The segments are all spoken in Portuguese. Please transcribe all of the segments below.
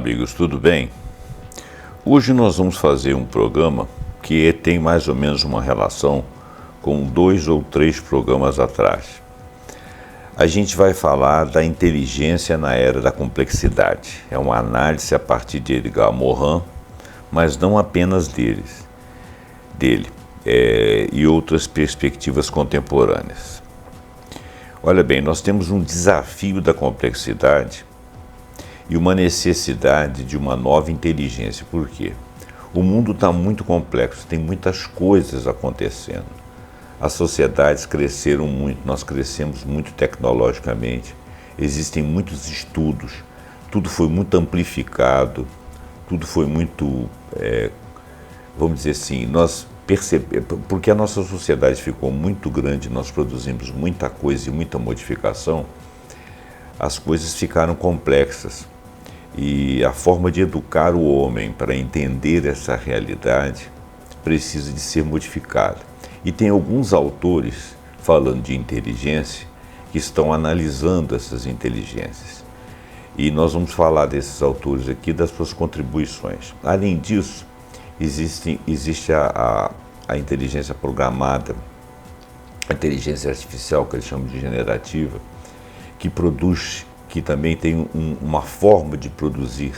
amigos, tudo bem? Hoje nós vamos fazer um programa que tem mais ou menos uma relação com 2 ou 3 programas atrás. A gente vai falar da inteligência na era da complexidade. É uma análise a partir de Edgar Morin, mas não apenas dele, e outras perspectivas contemporâneas. Olha bem, nós temos um desafio da complexidade e uma necessidade de uma nova inteligência. Por quê? O mundo está muito complexo, tem muitas coisas acontecendo. As sociedades cresceram muito, nós crescemos muito tecnologicamente, existem muitos estudos, tudo foi muito amplificado, tudo foi muito, vamos dizer assim, porque a nossa sociedade ficou muito grande, nós produzimos muita coisa e muita modificação, as coisas ficaram complexas. E a forma de educar o homem para entender essa realidade precisa de ser modificada. E tem alguns autores, falando de inteligência, que estão analisando essas inteligências. E nós vamos falar desses autores aqui, das suas contribuições. Além disso, existe a inteligência programada, a inteligência artificial, que eles chamam de generativa, que também tem uma forma de produzir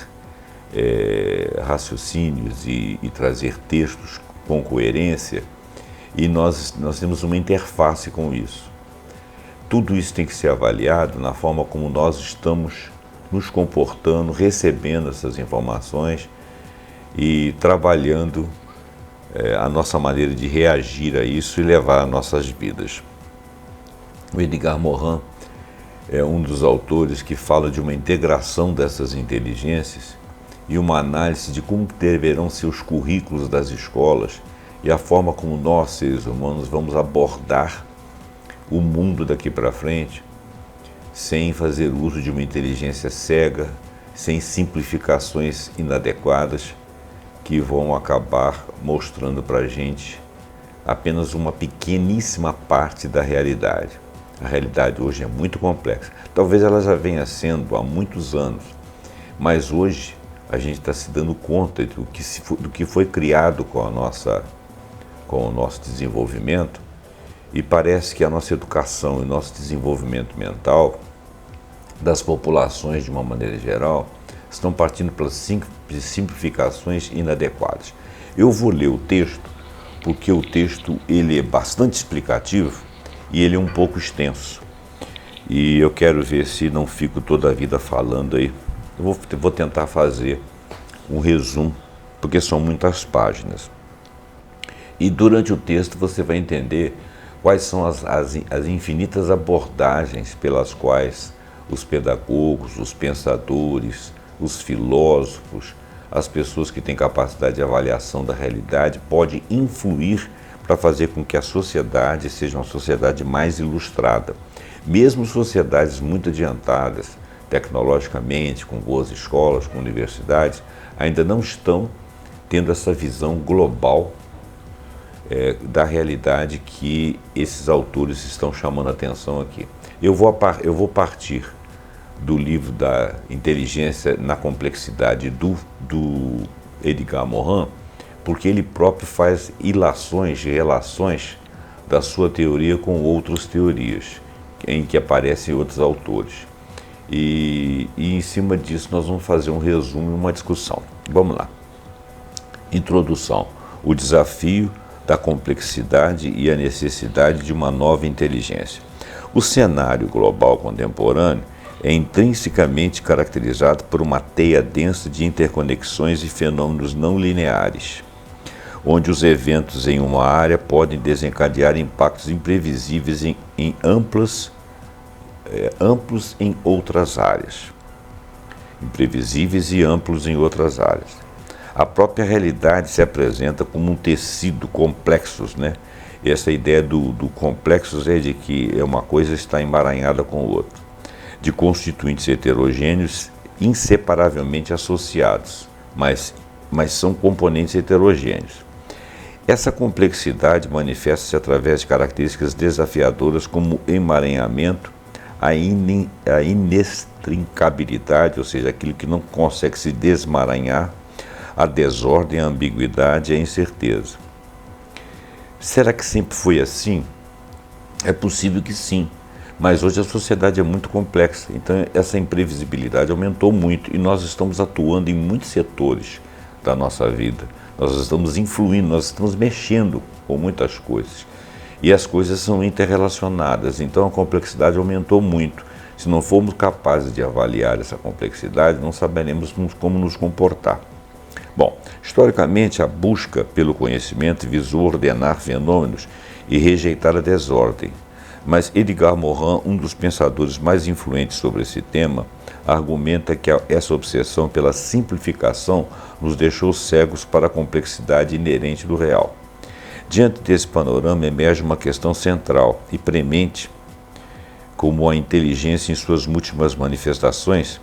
raciocínios e trazer textos com coerência, e nós temos uma interface com isso. Tudo isso tem que ser avaliado na forma como nós estamos nos comportando, recebendo essas informações e trabalhando a nossa maneira de reagir a isso e levar as nossas vidas. O Edgar Morin é um dos autores que fala de uma integração dessas inteligências e uma análise de como deverão ser os currículos das escolas e a forma como nós, seres humanos, vamos abordar o mundo daqui para frente sem fazer uso de uma inteligência cega, sem simplificações inadequadas que vão acabar mostrando para a gente apenas uma pequeníssima parte da realidade. A realidade hoje é muito complexa. Talvez ela já venha sendo há muitos anos, mas hoje a gente está se dando conta do que foi criado com o nosso desenvolvimento, e parece que a nossa educação e o nosso desenvolvimento mental das populações de uma maneira geral estão partindo para simplificações inadequadas. Eu vou ler o texto porque o texto ele é bastante explicativo e ele é um pouco extenso. E eu quero ver se não fico toda a vida falando aí. Eu vou tentar fazer um resumo, porque são muitas páginas. E durante o texto você vai entender quais são as infinitas abordagens pelas quais os pedagogos, os pensadores, os filósofos, as pessoas que têm capacidade de avaliação da realidade podem influir para fazer com que a sociedade seja uma sociedade mais ilustrada. Mesmo sociedades muito adiantadas tecnologicamente, com boas escolas, com universidades, ainda não estão tendo essa visão global da realidade que esses autores estão chamando a atenção aqui. Eu vou partir do livro da Inteligência na Complexidade do Edgar Morin, porque ele próprio faz ilações e relações da sua teoria com outras teorias, em que aparecem outros autores. E em cima disso nós vamos fazer um resumo e uma discussão. Vamos lá. Introdução. O desafio da complexidade e a necessidade de uma nova inteligência. O cenário global contemporâneo é intrinsecamente caracterizado por uma teia densa de interconexões e fenômenos não lineares, onde os eventos em uma área podem desencadear impactos imprevisíveis amplos em outras áreas. Imprevisíveis e amplos em outras áreas. A própria realidade se apresenta como um tecido complexo, né? Essa ideia do complexo é de que uma coisa está emaranhada com outra, de constituintes heterogêneos inseparavelmente associados, mas são componentes heterogêneos. Essa complexidade manifesta-se através de características desafiadoras como emaranhamento, a inextricabilidade, ou seja, aquilo que não consegue se desemaranhar, a desordem, a ambiguidade e a incerteza. Será que sempre foi assim? É possível que sim, mas hoje a sociedade é muito complexa, então essa imprevisibilidade aumentou muito e nós estamos atuando em muitos setores da nossa vida. Nós estamos influindo, nós estamos mexendo com muitas coisas. E as coisas são interrelacionadas, então a complexidade aumentou muito. Se não formos capazes de avaliar essa complexidade, não saberemos como nos comportar. Bom, historicamente, a busca pelo conhecimento visou ordenar fenômenos e rejeitar a desordem. Mas Edgar Morin, um dos pensadores mais influentes sobre esse tema, argumenta que essa obsessão pela simplificação nos deixou cegos para a complexidade inerente do real. Diante desse panorama emerge uma questão central e premente, como a inteligência em suas múltiplas manifestações,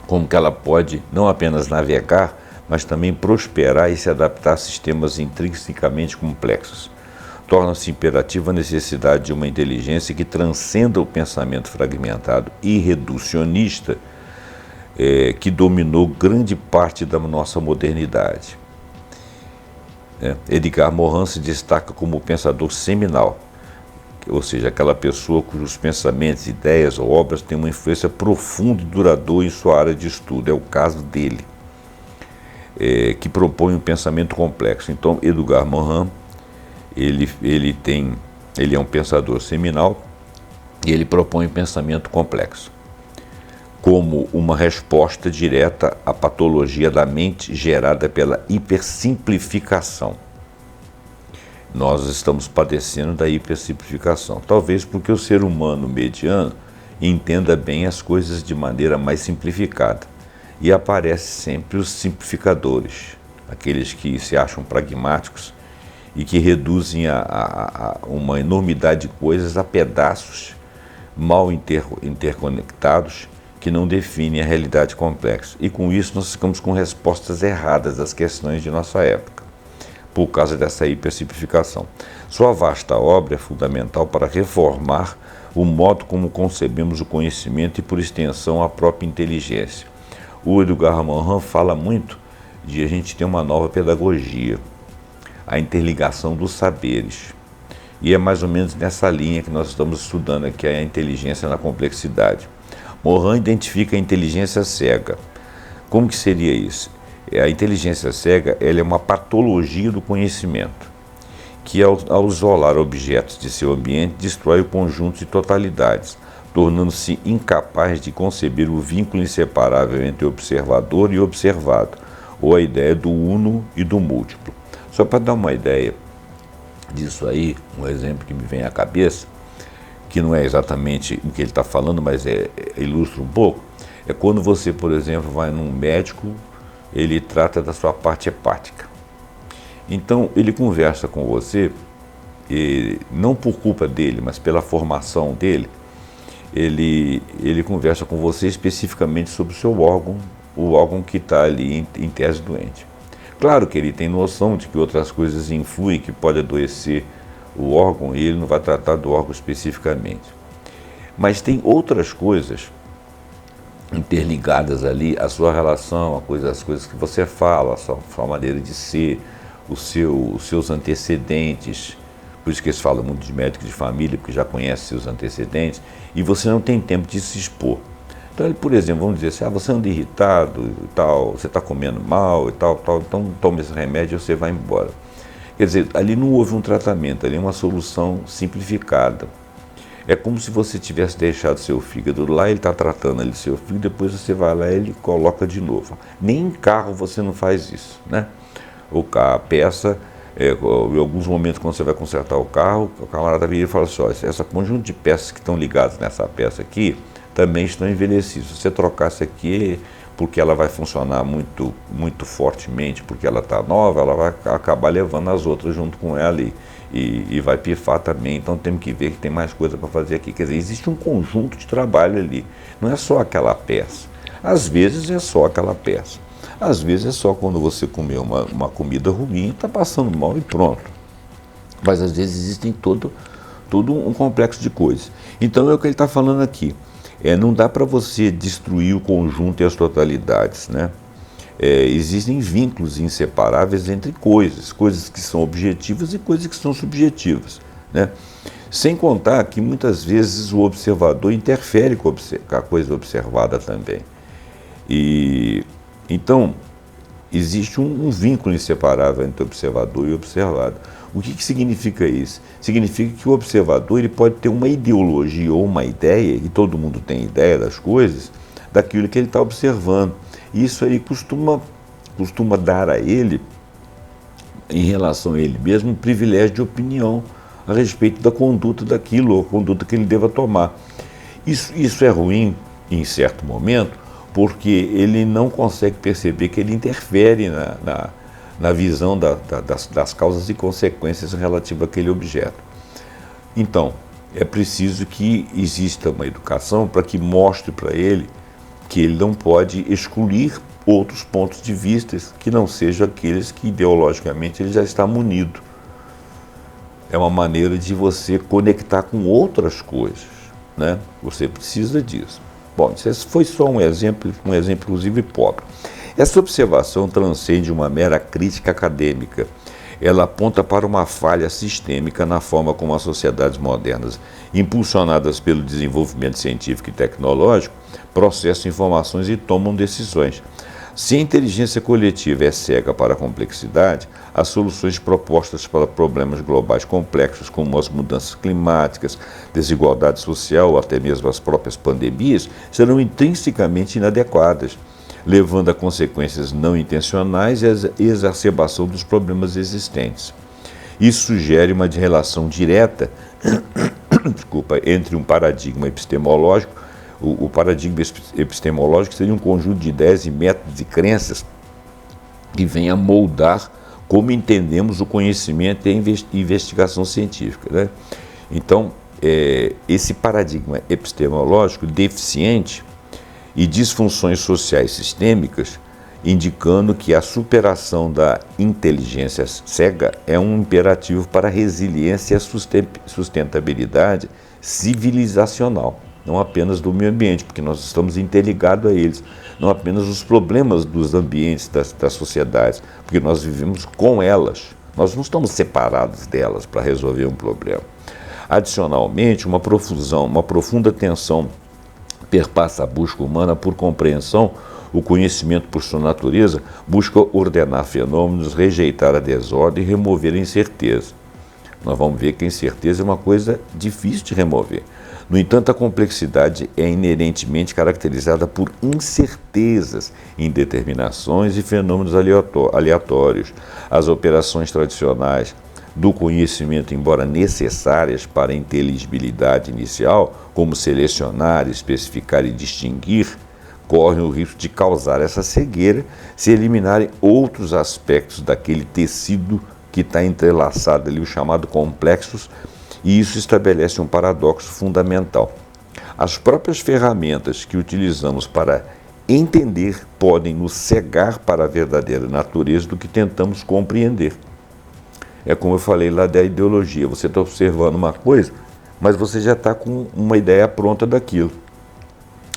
como que ela pode não apenas navegar, mas também prosperar e se adaptar a sistemas intrinsecamente complexos. Torna-se imperativa a necessidade de uma inteligência que transcenda o pensamento fragmentado e reducionista que dominou grande parte da nossa modernidade. Edgar Morin se destaca como pensador seminal, ou seja, aquela pessoa cujos pensamentos, ideias ou obras têm uma influência profunda e duradoura em sua área de estudo. É o caso dele, que propõe um pensamento complexo. Então, Edgar Morin, ele é um pensador seminal e ele propõe um pensamento complexo como uma resposta direta à patologia da mente gerada pela hipersimplificação. Nós estamos padecendo da hipersimplificação, talvez porque o ser humano mediano entenda bem as coisas de maneira mais simplificada e aparecem sempre os simplificadores, aqueles que se acham pragmáticos e que reduzem a uma enormidade de coisas a pedaços mal interconectados que não definem a realidade complexa. E com isso nós ficamos com respostas erradas às questões de nossa época, por causa dessa hipersimplificação. Sua vasta obra é fundamental para reformar o modo como concebemos o conhecimento e, por extensão, a própria inteligência. O Edgar Morin fala muito de a gente ter uma nova pedagogia, a interligação dos saberes. E é mais ou menos nessa linha que nós estamos estudando aqui, a inteligência na complexidade. Morin identifica a inteligência cega. Como que seria isso? A inteligência cega ela é uma patologia do conhecimento, que ao isolar objetos de seu ambiente, destrói o conjunto de totalidades, tornando-se incapaz de conceber o vínculo inseparável entre observador e observado, ou a ideia do uno e do múltiplo. Só para dar uma ideia disso aí, um exemplo que me vem à cabeça, que não é exatamente o que ele está falando, mas ilustra um pouco, é quando você, por exemplo, vai num médico, ele trata da sua parte hepática. Então, ele conversa com você, e não por culpa dele, mas pela formação dele, ele conversa com você especificamente sobre o seu órgão, o órgão que está ali em tese doente. Claro que ele tem noção de que outras coisas influem, que pode adoecer o órgão, e ele não vai tratar do órgão especificamente. Mas tem outras coisas interligadas ali, a sua relação, as coisas que você fala, a sua maneira de ser, os seus antecedentes. Por isso que eles falam muito de médico de família, porque já conhece seus antecedentes, e você não tem tempo de se expor. Então, ele, por exemplo, vamos dizer assim, você anda irritado e tal, você está comendo mal e tal, então toma esse remédio e você vai embora. Quer dizer, ali não houve um tratamento, ali é uma solução simplificada. É como se você tivesse deixado seu fígado lá, ele está tratando ali seu fígado, depois você vai lá e ele coloca de novo. Nem em carro você não faz isso, né? A peça, em alguns momentos quando você vai consertar o carro, o camarada vira e fala assim, ó, essa conjunto de peças que estão ligadas nessa peça aqui, também estão envelhecidas. Se você trocar essa aqui, porque ela vai funcionar muito, muito fortemente, porque ela está nova, ela vai acabar levando as outras junto com ela e vai pifar também. Então temos que ver que tem mais coisa para fazer aqui. Quer dizer, existe um conjunto de trabalho ali. Não é só aquela peça. Às vezes é só aquela peça. Às vezes é só quando você comeu uma comida ruim, está passando mal e pronto. Mas às vezes existem todo um complexo de coisas. Então é o que ele está falando aqui. Não dá para você destruir o conjunto e as totalidades, né? Existem vínculos inseparáveis entre coisas que são objetivas e coisas que são subjetivas, né? Sem contar que muitas vezes o observador interfere com a coisa observada também. E então existe um vínculo inseparável entre observador e observado. O que significa isso? Significa que o observador ele pode ter uma ideologia ou uma ideia, e todo mundo tem ideia das coisas, daquilo que ele está observando. E isso aí costuma dar a ele, em relação a ele mesmo, um privilégio de opinião a respeito da conduta daquilo, ou a conduta que ele deva tomar. Isso é ruim em certo momento, porque ele não consegue perceber que ele interfere na visão das causas e consequências relativas àquele objeto. Então, é preciso que exista uma educação para que mostre para ele que ele não pode excluir outros pontos de vista que não sejam aqueles que ideologicamente ele já está munido. É uma maneira de você conectar com outras coisas, né? Você precisa disso. Bom, esse foi só um exemplo inclusive pobre. Essa observação transcende uma mera crítica acadêmica. Ela aponta para uma falha sistêmica na forma como as sociedades modernas, impulsionadas pelo desenvolvimento científico e tecnológico, processam informações e tomam decisões. Se a inteligência coletiva é cega para a complexidade, as soluções propostas para problemas globais complexos, como as mudanças climáticas, desigualdade social ou até mesmo as próprias pandemias, serão intrinsecamente inadequadas, levando a consequências não intencionais e a exacerbação dos problemas existentes. Isso sugere uma relação direta entre um paradigma epistemológico. O paradigma epistemológico seria um conjunto de ideias e métodos e crenças que vem a moldar como entendemos o conhecimento e a investigação científica, né? Então, esse paradigma epistemológico deficiente e disfunções sociais sistêmicas, indicando que a superação da inteligência cega é um imperativo para a resiliência e a sustentabilidade civilizacional, não apenas do meio ambiente, porque nós estamos interligados a eles, não apenas os problemas dos ambientes, das sociedades, porque nós vivemos com elas, nós não estamos separados delas para resolver um problema. Adicionalmente, uma profunda tensão perpassa a busca humana por compreensão. O conhecimento, por sua natureza, busca ordenar fenômenos, rejeitar a desordem e remover a incerteza. Nós vamos ver que a incerteza é uma coisa difícil de remover. No entanto, a complexidade é inerentemente caracterizada por incertezas, indeterminações e fenômenos aleatórios. As operações tradicionais do conhecimento, embora necessárias para a inteligibilidade inicial, como selecionar, especificar e distinguir, correm o risco de causar essa cegueira se eliminarem outros aspectos daquele tecido que está entrelaçado ali, o chamado complexos, e isso estabelece um paradoxo fundamental. As próprias ferramentas que utilizamos para entender podem nos cegar para a verdadeira natureza do que tentamos compreender. É como eu falei lá da ideologia, você está observando uma coisa, mas você já está com uma ideia pronta daquilo.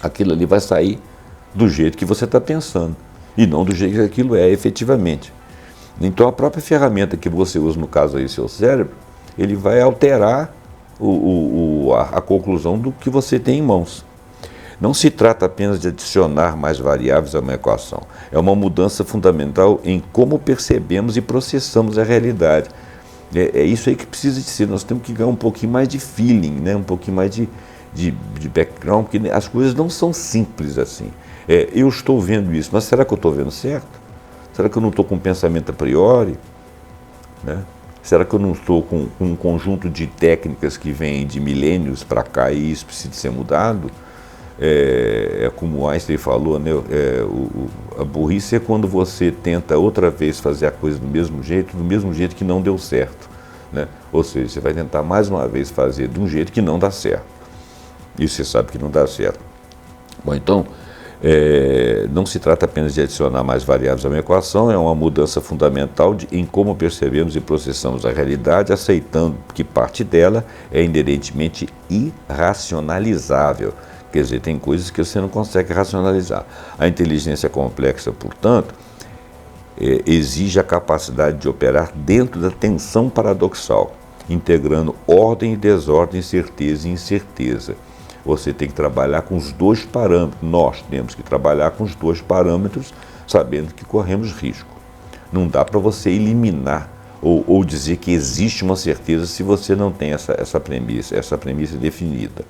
Aquilo ali vai sair do jeito que você está pensando, e não do jeito que aquilo é efetivamente. Então a própria ferramenta que você usa, no caso aí, seu cérebro, ele vai alterar a conclusão do que você tem em mãos. Não se trata apenas de adicionar mais variáveis a uma equação. É uma mudança fundamental em como percebemos e processamos a realidade. É isso aí que precisa de ser. Nós temos que ganhar um pouquinho mais de feeling, né? Um pouquinho mais de background, porque as coisas não são simples assim. Eu estou vendo isso, mas será que eu estou vendo certo? Será que eu não estou com um pensamento a priori? Né? Será que eu não estou com um conjunto de técnicas que vêm de milênios para cá e isso precisa ser mudado? Como Einstein falou, né? A burrice é quando você tenta outra vez fazer a coisa do mesmo jeito que não deu certo, né? Ou seja, você vai tentar mais uma vez fazer de um jeito que não dá certo. E você sabe que não dá certo. Bom, então, Não se trata apenas de adicionar mais variáveis a uma equação, é uma mudança fundamental em como percebemos e processamos a realidade, aceitando que parte dela é inerentemente irracionalizável. Quer dizer, tem coisas que você não consegue racionalizar. A inteligência complexa, portanto, exige a capacidade de operar dentro da tensão paradoxal, integrando ordem e desordem, certeza e incerteza. Você tem que trabalhar com os dois parâmetros. Nós temos que trabalhar com os dois parâmetros, sabendo que corremos risco. Não dá para você eliminar ou dizer que existe uma certeza se você não tem essa premissa definida.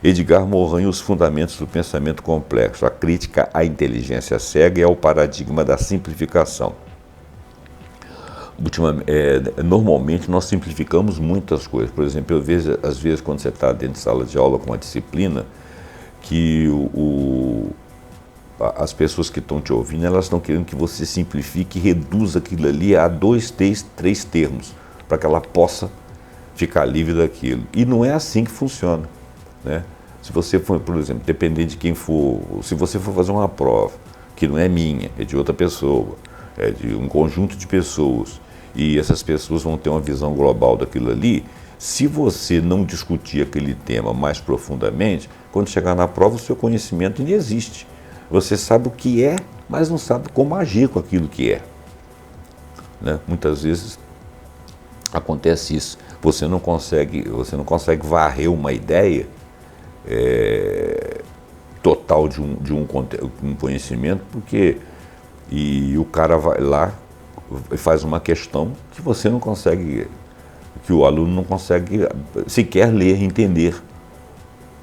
Edgar Morin e os fundamentos do pensamento complexo, a crítica à inteligência cega e ao paradigma da simplificação. Normalmente nós simplificamos muitas coisas. Por exemplo, eu vejo, às vezes, quando você está dentro de sala de aula com uma disciplina, que as pessoas que estão te ouvindo, elas estão querendo que você simplifique e reduza aquilo ali a 2, 3 termos, para que ela possa ficar livre daquilo. E não é assim que funciona, né? Se você for, por exemplo, dependendo de quem for, se você for fazer uma prova, que não é minha, é de outra pessoa, é de um conjunto de pessoas, e essas pessoas vão ter uma visão global daquilo ali, se você não discutir aquele tema mais profundamente, quando chegar na prova o seu conhecimento inexiste. Você sabe o que é, mas não sabe como agir com aquilo que é, né? Muitas vezes acontece isso. Você não consegue varrer uma ideia total de um conhecimento, porque o cara vai lá e faz uma questão que você não consegue, que o aluno não consegue sequer ler, entender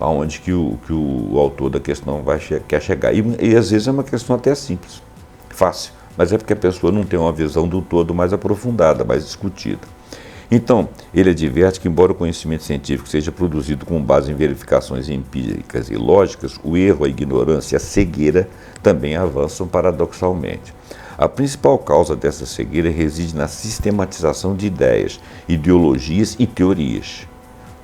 aonde que o autor da questão quer chegar. E às vezes é uma questão até simples, fácil, mas é porque a pessoa não tem uma visão do todo mais aprofundada, mais discutida. Então, ele adverte que, embora o conhecimento científico seja produzido com base em verificações empíricas e lógicas, o erro, a ignorância e a cegueira também avançam paradoxalmente. A principal causa dessa cegueira reside na sistematização de ideias, ideologias e teorias.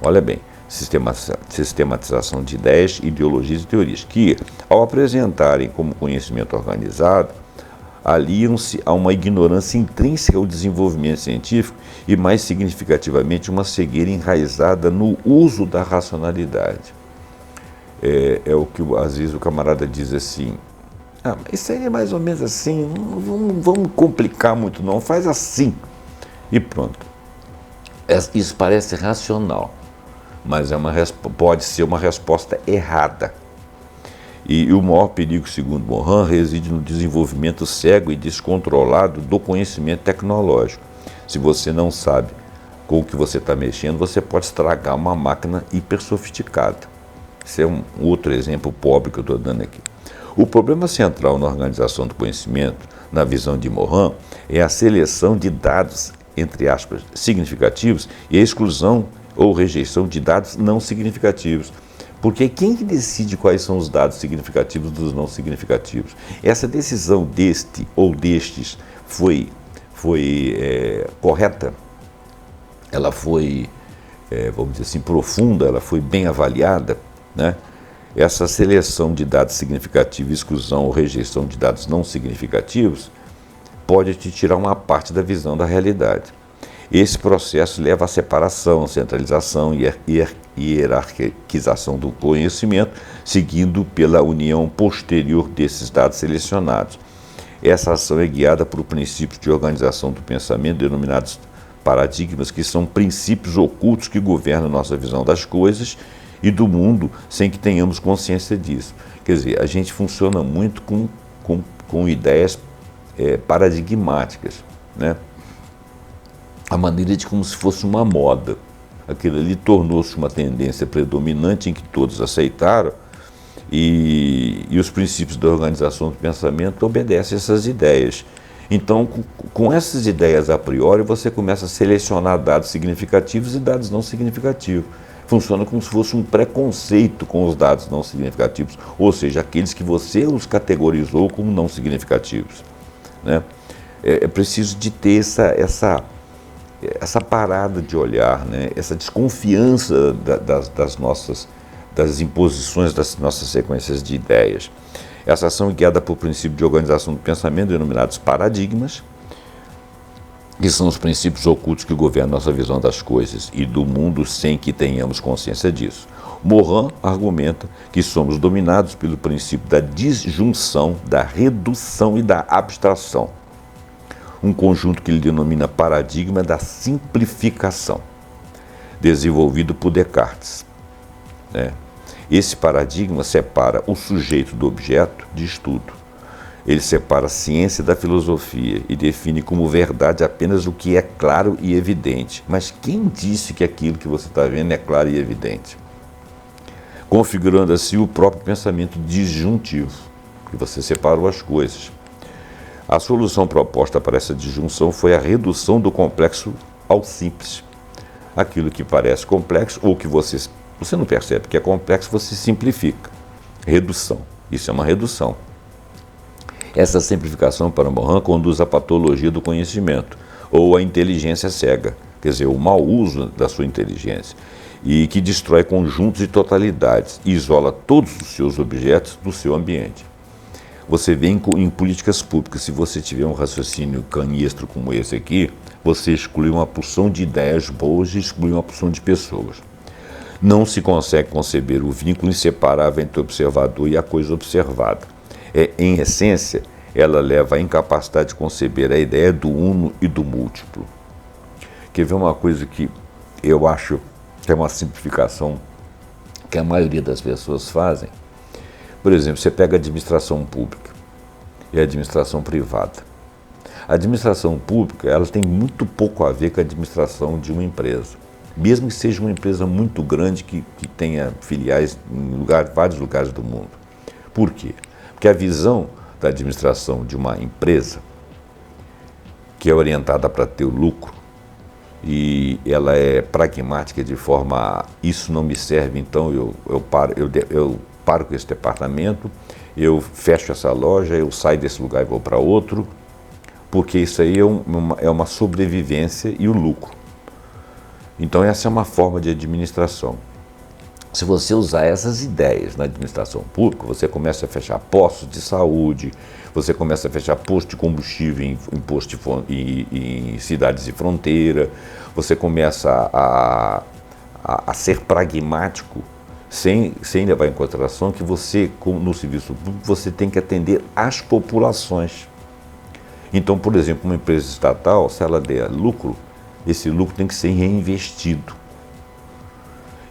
Olha bem, sistematização de ideias, ideologias e teorias, que, ao apresentarem como conhecimento organizado, aliam-se a uma ignorância intrínseca ao desenvolvimento científico e, mais significativamente, uma cegueira enraizada no uso da racionalidade. É o que às vezes o camarada diz assim: mas isso aí é mais ou menos assim, não vamos complicar muito não, faz assim e pronto. Isso parece racional, mas pode ser uma resposta errada. E o maior perigo, segundo Morin, reside no desenvolvimento cego e descontrolado do conhecimento tecnológico. Se você não sabe com o que você está mexendo, você pode estragar uma máquina hiper sofisticada. Esse é um outro exemplo pobre que eu estou dando aqui. O problema central na organização do conhecimento, na visão de Morin, é a seleção de dados, entre aspas, significativos e a exclusão ou rejeição de dados não significativos. Porque quem que decide quais são os dados significativos dos não significativos? Essa decisão deste ou destes foi correta? Ela foi, vamos dizer assim, profunda? Ela foi bem avaliada, né? Essa seleção de dados significativos, exclusão ou rejeição de dados não significativos pode te tirar uma parte da visão da realidade. Esse processo leva à separação, centralização e hierarquização do conhecimento, seguindo pela união posterior desses dados selecionados. Essa ação é guiada por princípios de organização do pensamento, denominados paradigmas, que são princípios ocultos que governam nossa visão das coisas e do mundo sem que tenhamos consciência disso. Quer dizer, a gente funciona muito com ideias paradigmáticas, né? A maneira de como se fosse uma moda. Aquilo ali tornou-se uma tendência predominante em que todos aceitaram e os princípios da organização do pensamento obedecem a essas ideias. Então, com essas ideias a priori, você começa a selecionar dados significativos e dados não significativos. Funciona como se fosse um preconceito com os dados não significativos, ou seja, aqueles que você os categorizou como não significativos, né? É preciso de ter essa parada de olhar, né? Essa desconfiança das imposições das nossas sequências de ideias. Essa ação é guiada por princípio de organização do pensamento, denominados paradigmas, que são os princípios ocultos que governam nossa visão das coisas e do mundo sem que tenhamos consciência disso. Morin argumenta que somos dominados pelo princípio da disjunção, da redução e da abstração. Um conjunto que ele denomina paradigma da simplificação, desenvolvido por Descartes. Esse paradigma separa o sujeito do objeto de estudo. Ele separa a ciência da filosofia e define como verdade apenas o que é claro e evidente. Mas quem disse que aquilo que você está vendo é claro e evidente? Configurando assim o próprio pensamento disjuntivo, que você separou as coisas. A solução proposta para essa disjunção foi a redução do complexo ao simples. Aquilo que parece complexo ou que você não percebe que é complexo, você simplifica. Redução. Isso é uma redução. Essa simplificação para Morin conduz à patologia do conhecimento, ou à inteligência cega, quer dizer, o mau uso da sua inteligência, e que destrói conjuntos e totalidades, e isola todos os seus objetos do seu ambiente. Você vê em políticas públicas, se você tiver um raciocínio canhestro como esse aqui, você exclui uma porção de ideias boas e exclui uma porção de pessoas. Não se consegue conceber o vínculo inseparável entre o observador e a coisa observada. Em essência, ela leva à incapacidade de conceber a ideia do uno e do múltiplo. Quer ver uma coisa que eu acho que é uma simplificação que a maioria das pessoas fazem? Por exemplo, você pega a administração pública e a administração privada. A administração pública, ela tem muito pouco a ver com a administração de uma empresa. Mesmo que seja uma empresa muito grande que tenha filiais em vários lugares do mundo. Por quê? Porque a visão da administração de uma empresa, que é orientada para ter o lucro, e ela é pragmática de forma a, isso não me serve, então eu paro com esse departamento, eu fecho essa loja, eu saio desse lugar e vou para outro, porque isso aí é uma sobrevivência e o lucro. Então essa é uma forma de administração. Se você usar essas ideias na administração pública, você começa a fechar postos de saúde, você começa a fechar posto de combustível em cidades de fronteira, você começa a ser pragmático, sem levar em consideração que você, no serviço público, você tem que atender às populações. Então, por exemplo, uma empresa estatal, se ela der lucro, esse lucro tem que ser reinvestido.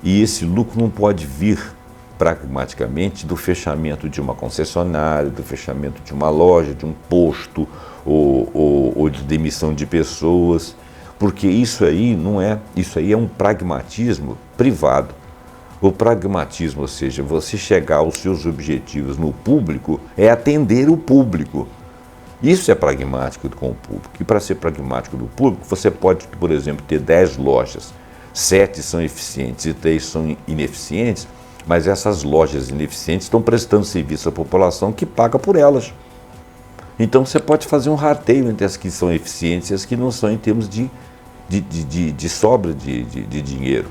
E esse lucro não pode vir pragmaticamente do fechamento de uma concessionária, do fechamento de uma loja, de um posto ou de demissão de pessoas, porque isso aí é um pragmatismo privado. O pragmatismo, ou seja, você chegar aos seus objetivos no público, é atender o público. Isso é pragmático com o público. E para ser pragmático do público, você pode, por exemplo, ter 10 lojas. 7 são eficientes e 3 são ineficientes, mas essas lojas ineficientes estão prestando serviço à população que paga por elas. Então você pode fazer um rateio entre as que são eficientes e as que não são em termos de sobra de dinheiro.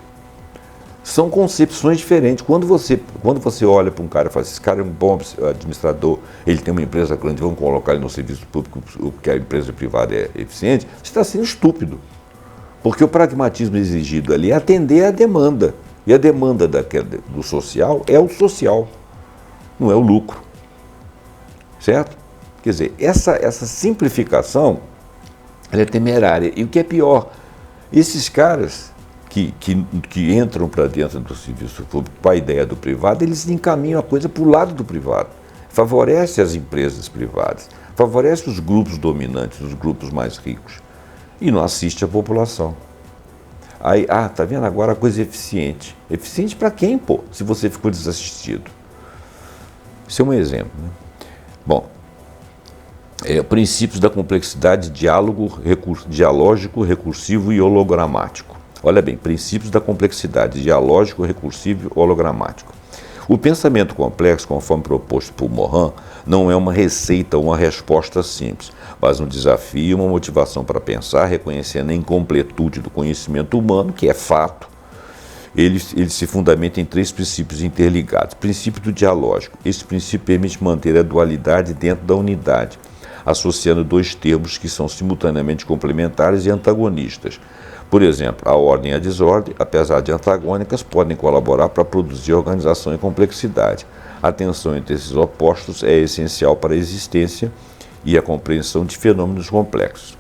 São concepções diferentes. Quando você olha para um cara e fala, esse cara é um bom administrador, ele tem uma empresa grande, vamos colocar ele no serviço público porque a empresa privada é eficiente, você está sendo estúpido. Porque o pragmatismo exigido ali é atender a demanda. E a demanda do social é o social, não é o lucro. Certo? Quer dizer, essa simplificação ela é temerária. E o que é pior, esses caras que entram para dentro do serviço público com a ideia do privado, eles encaminham a coisa para o lado do privado. Favorece as empresas privadas, favorece os grupos dominantes, os grupos mais ricos. E não assiste a população. Aí, tá vendo agora a coisa eficiente. Eficiente para quem, pô, se você ficou desassistido? Isso é um exemplo, né? Bom, princípios da complexidade, dialógico, recursivo e hologramático. Olha bem, princípios da complexidade, dialógico, recursivo e hologramático. O pensamento complexo, conforme proposto por Morin, não é uma receita ou uma resposta simples, mas um desafio e uma motivação para pensar, reconhecendo a incompletude do conhecimento humano, que é fato, ele se fundamenta em 3 princípios interligados. Princípio do dialógico. Esse princípio permite manter a dualidade dentro da unidade, associando 2 termos que são simultaneamente complementares e antagonistas. Por exemplo, a ordem e a desordem, apesar de antagônicas, podem colaborar para produzir organização e complexidade. A tensão entre esses opostos é essencial para a existência e a compreensão de fenômenos complexos.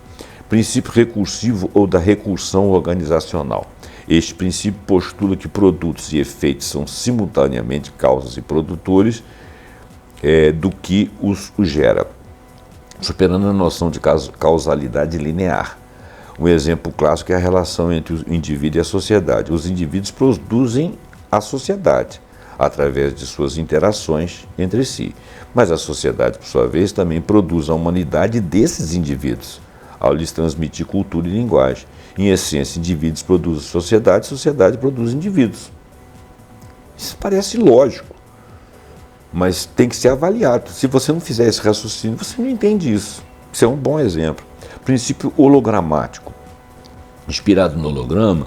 Princípio recursivo ou da recursão organizacional. Este princípio postula que produtos e efeitos são simultaneamente causas e produtores do que os gera, superando a noção de causalidade linear. Um exemplo clássico é a relação entre o indivíduo e a sociedade. Os indivíduos produzem a sociedade através de suas interações entre si, mas a sociedade, por sua vez, também produz a humanidade desses indivíduos, ao lhes transmitir cultura e linguagem. Em essência, indivíduos produzem sociedade, sociedade produz indivíduos. Isso parece lógico, mas tem que ser avaliado. Se você não fizer esse raciocínio, você não entende isso. Isso é um bom exemplo. Princípio hologramático. Inspirado no holograma,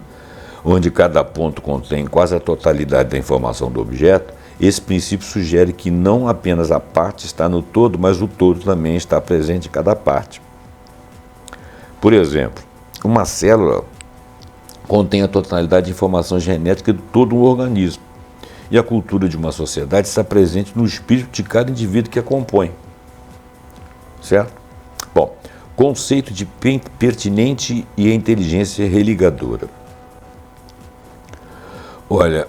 onde cada ponto contém quase a totalidade da informação do objeto, esse princípio sugere que não apenas a parte está no todo, mas o todo também está presente em cada parte. Por exemplo, uma célula contém a totalidade de informação genética de todo um organismo, e a cultura de uma sociedade está presente no espírito de cada indivíduo que a compõe. Certo? Bom, conceito de pertinente e a inteligência religadora. Olha,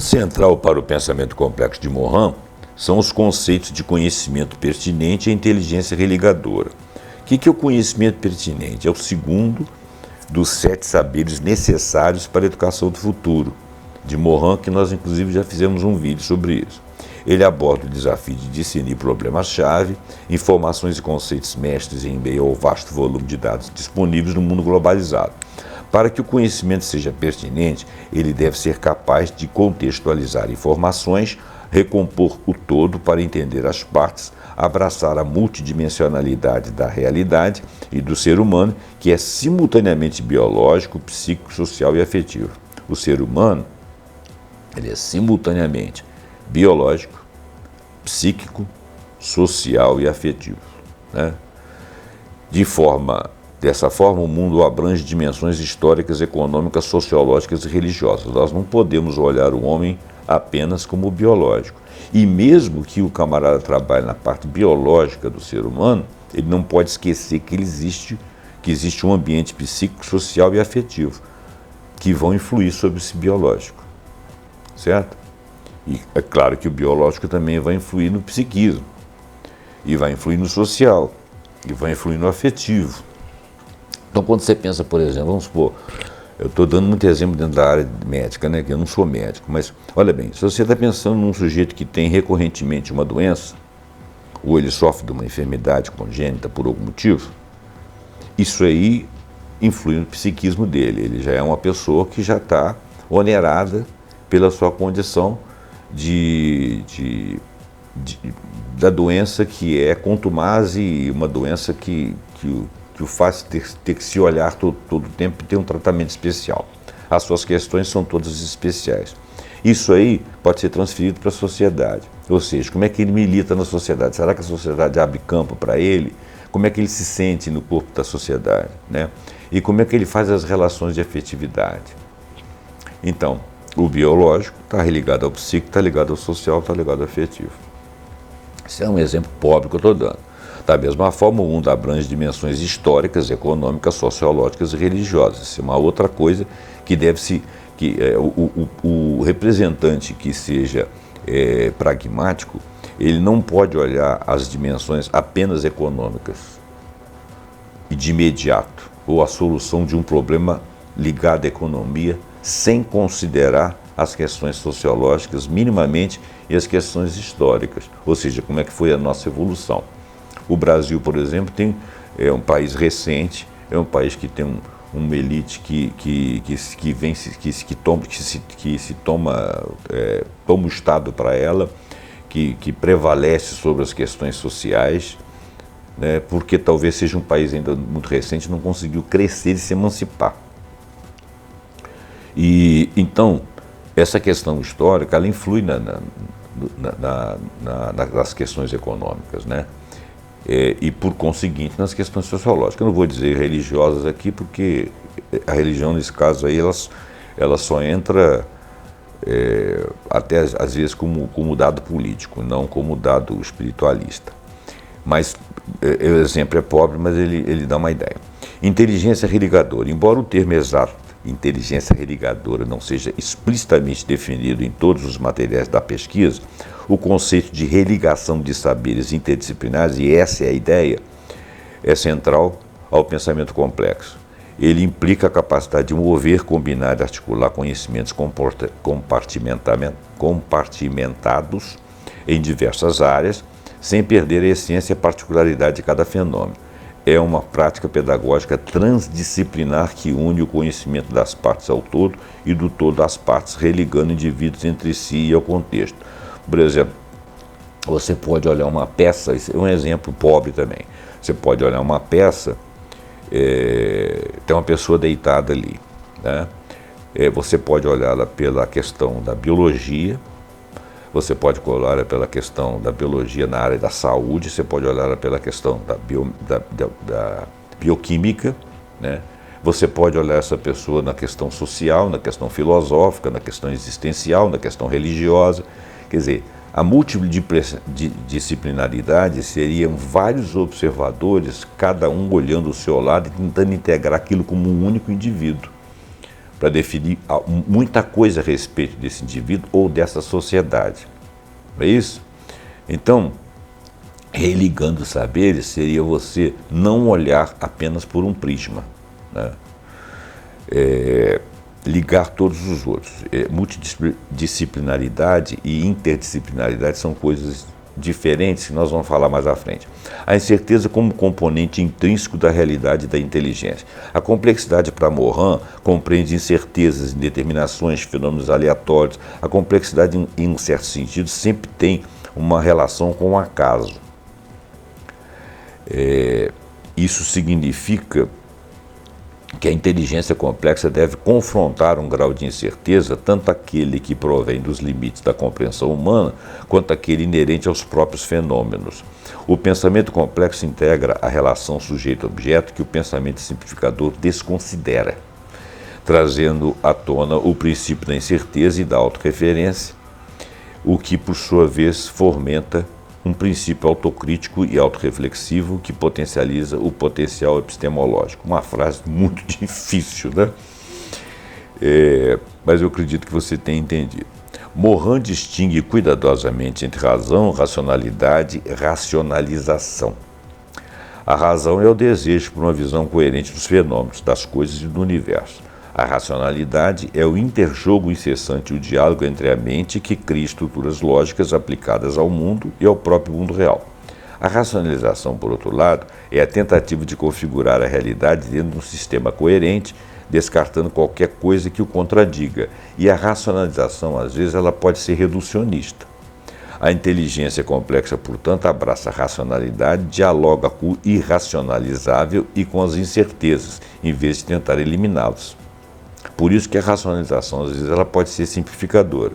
central para o pensamento complexo de Morin são os conceitos de conhecimento pertinente e inteligência religadora. O que é o conhecimento pertinente? É o segundo dos 7 saberes necessários para a educação do futuro, de Morin, que nós inclusive já fizemos um vídeo sobre isso. Ele aborda o desafio de discernir problemas-chave, informações e conceitos mestres em meio ao vasto volume de dados disponíveis no mundo globalizado. Para que o conhecimento seja pertinente, ele deve ser capaz de contextualizar informações, recompor o todo para entender as partes, abraçar a multidimensionalidade da realidade e do ser humano, que é simultaneamente biológico, psíquico, social e afetivo. O ser humano, ele é simultaneamente biológico, psíquico, social e afetivo, né? Dessa forma, o mundo abrange dimensões históricas, econômicas, sociológicas e religiosas. Nós não podemos olhar o homem apenas como biológico. E mesmo que o camarada trabalhe na parte biológica do ser humano, ele não pode esquecer que existe um ambiente psíquico, social e afetivo que vão influir sobre esse biológico, certo? E é claro que o biológico também vai influir no psiquismo, e vai influir no social, e vai influir no afetivo. Então, quando você pensa, por exemplo, vamos supor, eu estou dando muito exemplo dentro da área médica, né, que eu não sou médico, mas olha bem, se você está pensando num sujeito que tem recorrentemente uma doença, ou ele sofre de uma enfermidade congênita por algum motivo, isso aí influi no psiquismo dele. Ele já é uma pessoa que já está onerada pela sua condição da doença que é contumaz e uma doença que o faz ter que se olhar todo o tempo e ter um tratamento especial. As suas questões são todas especiais. Isso aí pode ser transferido para a sociedade. Ou seja, como é que ele milita na sociedade? Será que a sociedade abre campo para ele? Como é que ele se sente no corpo da sociedade, né? E como é que ele faz as relações de afetividade? Então, o biológico está ligado ao psíquico, está ligado ao social, está ligado ao afetivo. Esse é um exemplo pobre que eu estou dando. Da mesma forma, o mundo abrange dimensões históricas, econômicas, sociológicas e religiosas. Isso é uma outra coisa que deve-se... o representante que seja pragmático, ele não pode olhar as dimensões apenas econômicas e de imediato, ou a solução de um problema ligado à economia, sem considerar as questões sociológicas minimamente e as questões históricas, ou seja, como é que foi a nossa evolução. O Brasil, por exemplo, é um país recente, é um país que tem uma elite toma o Estado para ela, que prevalece sobre as questões sociais, né, porque talvez seja um país ainda muito recente, não conseguiu crescer e se emancipar. E então, essa questão histórica, ela influi nas questões econômicas, né? E, por conseguinte, nas questões sociológicas. Eu não vou dizer religiosas aqui, porque a religião, nesse caso aí, ela só entra até às vezes como dado político, não como dado espiritualista. Mas o exemplo é pobre, mas ele dá uma ideia. Inteligência religadora. Embora o termo exato, inteligência religadora, não seja explicitamente definido em todos os materiais da pesquisa, o conceito de religação de saberes interdisciplinares, e essa é a ideia, é central ao pensamento complexo. Ele implica a capacidade de mover, combinar e articular conhecimentos compartimentados em diversas áreas, sem perder a essência e a particularidade de cada fenômeno. É uma prática pedagógica transdisciplinar que une o conhecimento das partes ao todo e do todo às partes, religando indivíduos entre si e ao contexto. Por exemplo, você pode olhar uma peça, isso é um exemplo pobre também, você pode olhar uma peça, tem uma pessoa deitada ali, né? Você pode olhá-la pela questão da biologia, você pode olhar pela questão da biologia na área da saúde, você pode olhar pela questão da bioquímica, né? Você pode olhar essa pessoa na questão social, na questão filosófica, na questão existencial, na questão religiosa. Quer dizer, a multidisciplinaridade seriam vários observadores, cada um olhando o seu lado e tentando integrar aquilo como um único indivíduo, para definir muita coisa a respeito desse indivíduo ou dessa sociedade. Não é isso? Então, religando saberes seria você não olhar apenas por um prisma, né? Ligar todos os outros. Multidisciplinaridade e interdisciplinaridade são coisas diferentes que nós vamos falar mais à frente. A incerteza como componente intrínseco da realidade da inteligência. A complexidade para Morin compreende incertezas, indeterminações, fenômenos aleatórios. A complexidade, em um certo sentido, sempre tem uma relação com o acaso. Isso significa que a inteligência complexa deve confrontar um grau de incerteza, tanto aquele que provém dos limites da compreensão humana, quanto aquele inerente aos próprios fenômenos. O pensamento complexo integra a relação sujeito-objeto que o pensamento simplificador desconsidera, trazendo à tona o princípio da incerteza e da autorreferência, o que, por sua vez, fomenta um princípio autocrítico e autorreflexivo que potencializa o potencial epistemológico. Uma frase muito difícil, né? Mas eu acredito que você tenha entendido. Morin distingue cuidadosamente entre razão, racionalidade e racionalização. A razão é o desejo por uma visão coerente dos fenômenos, das coisas e do universo. A racionalidade é o interjogo incessante, o diálogo entre a mente que cria estruturas lógicas aplicadas ao mundo e ao próprio mundo real. A racionalização, por outro lado, é a tentativa de configurar a realidade dentro de um sistema coerente, descartando qualquer coisa que o contradiga. E a racionalização, às vezes, ela pode ser reducionista. A inteligência complexa, portanto, abraça a racionalidade, dialoga com o irracionalizável e com as incertezas, em vez de tentar eliminá-los. Por isso que a racionalização, às vezes, ela pode ser simplificadora.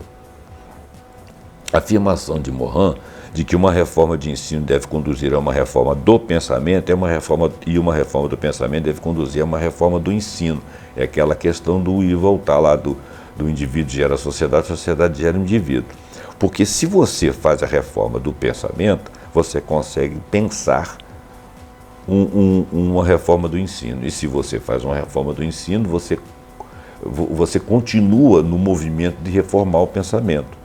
A afirmação de Morin de que uma reforma de ensino deve conduzir a uma reforma do pensamento uma reforma do pensamento deve conduzir a uma reforma do ensino. É aquela questão do ir e voltar lá do indivíduo gera a sociedade gera o indivíduo. Porque se você faz a reforma do pensamento, você consegue pensar uma reforma do ensino. E se você faz uma reforma do ensino, você continua no movimento de reformar o pensamento.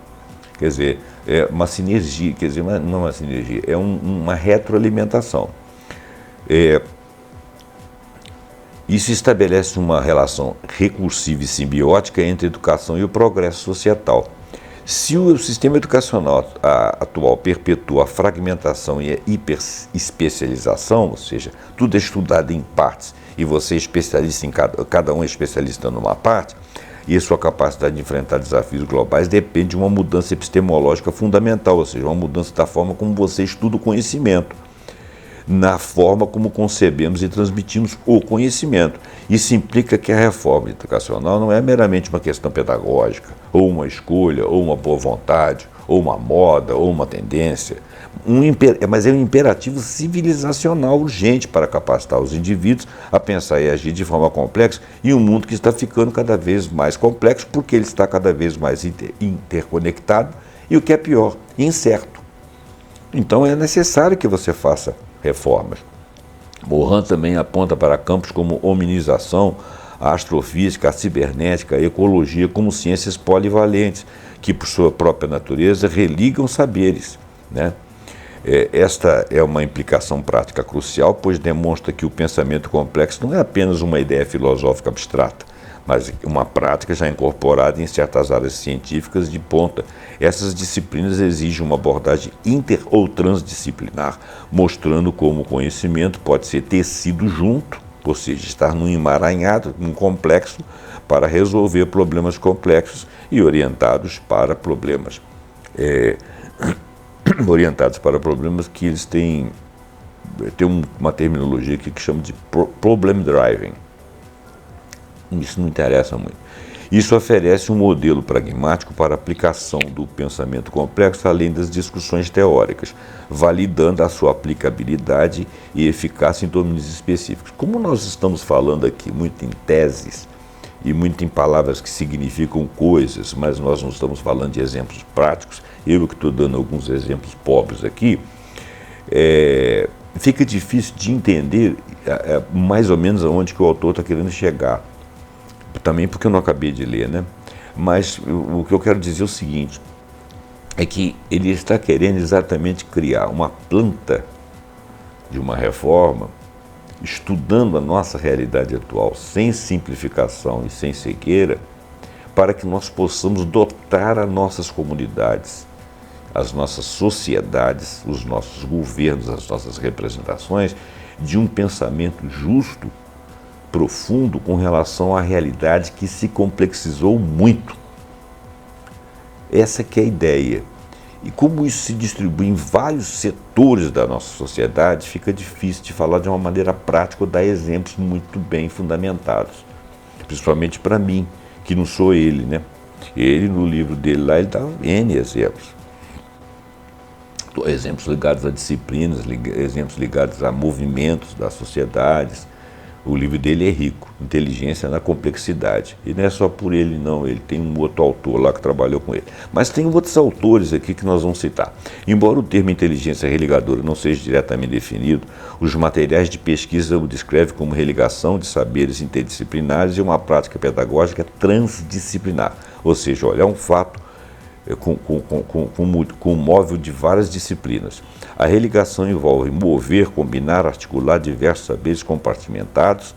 Quer dizer, é uma sinergia, quer dizer, não é uma sinergia, é uma retroalimentação. Isso estabelece uma relação recursiva e simbiótica entre a educação e o progresso societal. Se o sistema educacional atual perpetua a fragmentação e a hiperespecialização, ou seja, tudo é estudado em partes e você é especialista em cada um é especialista numa parte, e a sua capacidade de enfrentar desafios globais depende de uma mudança epistemológica fundamental, ou seja, uma mudança da forma como você estuda o conhecimento. na forma como concebemos e transmitimos o conhecimento. Isso implica que a reforma educacional não é meramente uma questão pedagógica, ou uma escolha, ou uma boa vontade, ou uma moda, ou uma tendência, mas é um imperativo civilizacional urgente para capacitar os indivíduos a pensar e agir de forma complexa em um mundo que está ficando cada vez mais complexo, porque ele está cada vez mais interconectado e, o que é pior, incerto. Então é necessário que você faça reformas. Morin também aponta para campos como hominização, a astrofísica, a cibernética, a ecologia como ciências polivalentes, que por sua própria natureza religam saberes, né? Esta é uma implicação prática crucial, pois demonstra que o pensamento complexo não é apenas uma ideia filosófica abstrata, mas uma prática já incorporada em certas áreas científicas de ponta. Essas disciplinas exigem uma abordagem inter- ou transdisciplinar, mostrando como o conhecimento pode ser tecido junto, ou seja, estar num emaranhado, num complexo, para resolver problemas complexos e orientados para problemas que eles têm uma terminologia aqui que chama de problem driving. Isso não interessa muito. Isso oferece um modelo pragmático para a aplicação do pensamento complexo, além das discussões teóricas, validando a sua aplicabilidade e eficácia em domínios específicos. Como nós estamos falando aqui muito em teses e muito em palavras que significam coisas, mas nós não estamos falando de exemplos práticos, eu que estou dando alguns exemplos pobres aqui, fica difícil de entender mais ou menos aonde que o autor está querendo chegar. Também porque eu não acabei de ler, né? Mas o que eu quero dizer é o seguinte, é que ele está querendo exatamente criar uma planta de uma reforma, estudando a nossa realidade atual, sem simplificação e sem cegueira, para que nós possamos dotar as nossas comunidades, as nossas sociedades, os nossos governos, as nossas representações, de um pensamento justo, profundo com relação à realidade que se complexizou muito. Essa que é a ideia. E como isso se distribui em vários setores da nossa sociedade, fica difícil de falar de uma maneira prática ou dar exemplos muito bem fundamentados. Principalmente para mim, que não sou ele, né? Ele, no livro dele lá, ele dá N exemplos. Exemplos ligados a disciplinas, exemplos ligados a movimentos das sociedades. O livro dele é rico, Inteligência na Complexidade. E não é só por ele não, ele tem um outro autor lá que trabalhou com ele. Mas tem outros autores aqui que nós vamos citar. Embora o termo inteligência religadora não seja diretamente definido, os materiais de pesquisa o descrevem como religação de saberes interdisciplinares e uma prática pedagógica transdisciplinar. Ou seja, olha, é um fato com o móvel de várias disciplinas. A religação envolve mover, combinar, articular diversos saberes compartimentados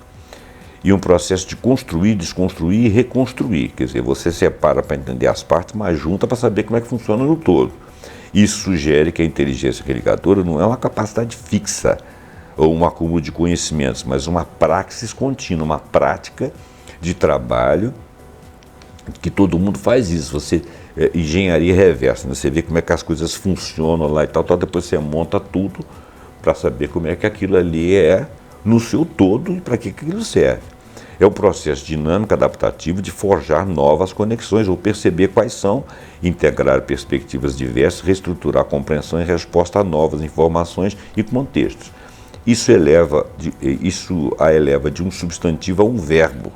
e um processo de construir, desconstruir e reconstruir. Quer dizer, você separa para entender as partes, mas junta para saber como é que funciona no todo. Isso sugere que a inteligência religadora não é uma capacidade fixa ou um acúmulo de conhecimentos, mas uma praxis contínua, uma prática de trabalho que todo mundo faz isso. Você engenharia reversa, né? Você vê como é que as coisas funcionam lá e tal, depois você monta tudo para saber como é que aquilo ali é no seu todo e para que aquilo serve. É um processo dinâmico, adaptativo de forjar novas conexões ou perceber quais são, integrar perspectivas diversas, reestruturar a compreensão e resposta a novas informações e contextos. Isso a eleva de um substantivo a um verbo,